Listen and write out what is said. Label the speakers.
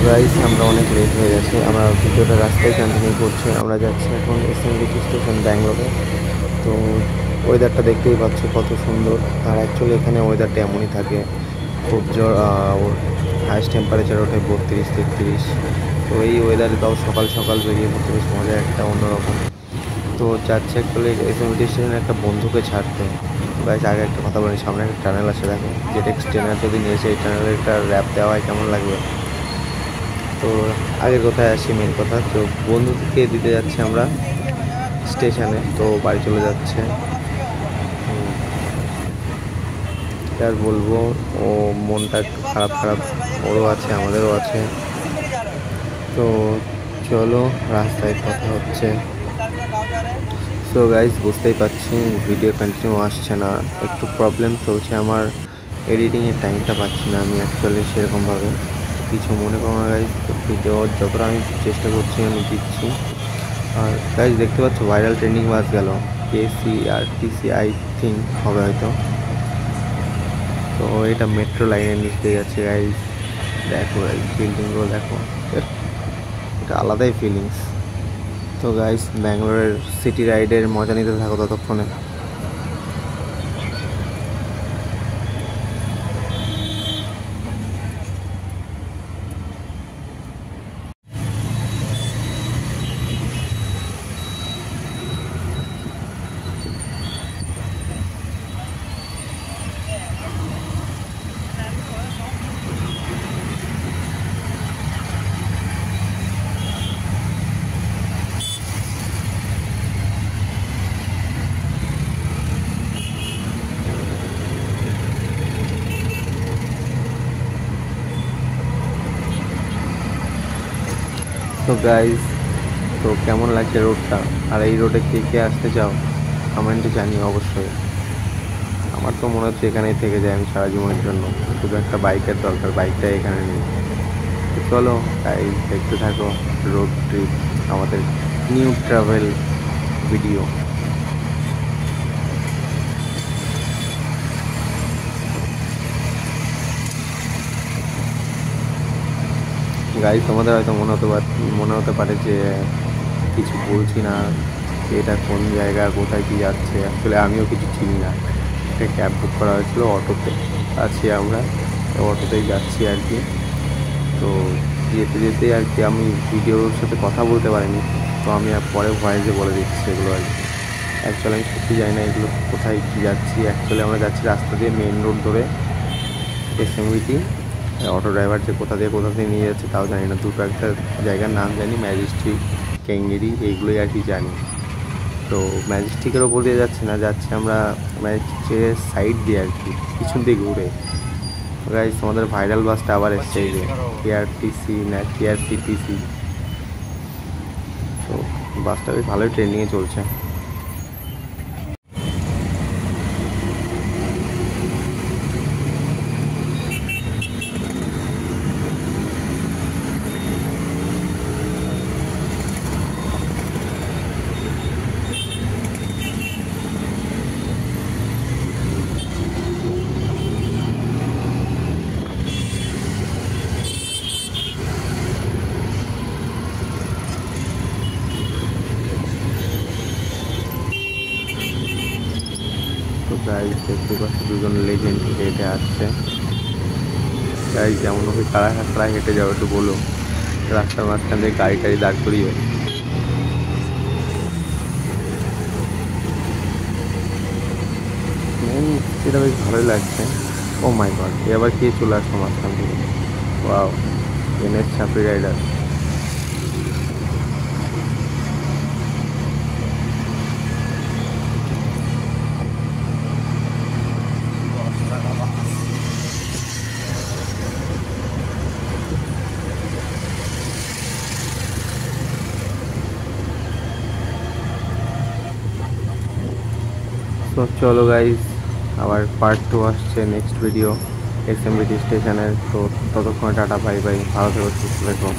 Speaker 1: Guys আমরা অনেক late হয়ে গেছে, আমরা ভিডিওটা রাস্তায় কন্টিনিউ করছি। আমরা যাচ্ছি এখন এসএমবিটি স্টেশন ব্যাঙ্গালোরে। তো ওয়েদারটা দেখতেই পাচ্ছ কত সুন্দর। আর অ্যাকচুয়ালি এখানে ওয়েদারটা এমনই থাকে, খুব জোর হাইস্ট টেম্পারেচার ওঠে 32-33। তো এই ওয়েদারে তাও সকাল সকাল বেরিয়ে পড়তে বেশ মজা একটা অন্যরকম। তো যাচ্ছে অ্যাকচুয়ালি এসএমবিটি স্টেশনে একটা বন্ধুকে ছাড়তে। গাইস আগে একটা কথা বলি, সামনে একটা টানেল আছে দেখো, জেটেক্স ট্রেনার যদি নিয়ে এসে এই টানেলের একটা র্যাপ দেওয়া হয় কেমন লাগবে। তো আগের কথায় আসি, মেন কথা তো বন্ধুকে দিতে যাচ্ছি আমরা স্টেশনে, তো বাড়ি চলে যাচ্ছে। আর বলবো, ও মনটা একটু খারাপ খারাপ, ওরও আছে আমাদেরও আছে। তো চলো, রাস্তায় কথা হচ্ছে। সো গাইজ বুঝতেই পারছি ভিডিও কন্টিনিউ আসছে না, একটু প্রবলেম চলছে আমার, এডিটিংয়ের টাইমটা পাচ্ছি না আমি অ্যাকচুয়ালি সেরকমভাবে। কিছু মনে করো না গাইজ, ভিডিও যতটা আমি চেষ্টা করছি আমি দিচ্ছি। আর গাইজ দেখতে পাচ্ছ ভাইরাল ট্রেন্ডিং বাস গেল, KCRTC আই থিঙ্ক হবে হয়তো। তো এটা মেট্রো লাইনের নিচ দিয়ে যাচ্ছে গাইজ, দেখো গাইজ বিল্ডিংগুলো দেখো, এটা আলাদাই ফিলিংস। তো গাইজ ব্যাঙ্গালোরের সিটি রাইডের মজা নিতে থাকো ততক্ষণে। তো গাইজ, তো কেমন লাগছে রোডটা, আর এই রোডে কে কে আসতে চাও কমেন্টে জানিও অবশ্যই। আমার তো মনে হচ্ছে এখানেই থেকে যায় আমি সারা জীবনের জন্য, শুধু একটা বাইকের দরকার, বাইকটা এখানে নেই। তো চলো গাইজ দেখতে থাকো রোড ট্রিপ, আমাদের নিউ ট্রাভেল ভিডিও। গাইজ তোমাদের হয়তো মনে হতে পারে যে কিছু বলছি না, যে এটা কোন জায়গা, কোথায় কী যাচ্ছে। আসলে আমিও কিছু চিনি না, একটা ক্যাব বুক করা হয়েছিল, অটোতে আছি আমরা, অটোতেই যাচ্ছি আর কি। তো যেতে যেতে আর কি আমি ভিডিওর সাথে কথা বলতে পারিনি, তো আমি পরে ভয়েসে বলে দিচ্ছি এগুলো আর কি। অ্যাকচুয়ালি আমি সত্যি জানি না এগুলো কোথায় কী যাচ্ছি। অ্যাকচুয়ালি আমরা যাচ্ছি রাস্তা দিয়ে মেন রোড ধরে এসএমবিটি। অটো ড্রাইভার যে কোথা দিয়ে নিয়ে যাচ্ছে তাও জানি না, দুটো একটা জায়গার নাম জানি, ম্যাজেস্টিক, ক্যাঙ্গেরি, এইগুলোই আর কি জানি। তো ম্যাজেস্টিকের ওপর দিয়ে যাচ্ছি না, যাচ্ছি আমরা ম্যাজেস্টিকের সাইড দিয়ে আর কি, পিছন দিয়ে ঘুরে। গাইজ তোমাদের ভাইরাল বাসটা আবার এসছে, এই যে KRTC না KRCTC। তো বাসটা বেশ ভালোই ট্রেন্ডিংয়ে চলছে। তো গাইজ দেখতে পাচ্ছি দুজন লেজেন্ড হেঁটে আসছে। গাইজ যেমনভাবে কারা কারা হেঁটে যাও একটু বলো, রাস্তার মাঝখান দিয়ে গাড়ি টাড়ি দাঁড় করিয়ে। এটা বেশ ভালোই লাগছে। ও মাই গড, এবার কে চলে আসলো মাঝখান থেকে, ওয়াও, NS ছাপড়ি রাইডার। তো চলো গাইজ, আবার পার্ট 2 আসছে নেক্সট ভিডিও এসএমবিটি স্টেশনের। তো ততক্ষণ টাটা, বাই বাই, ভালো থেকো, সুস্থ থেকো।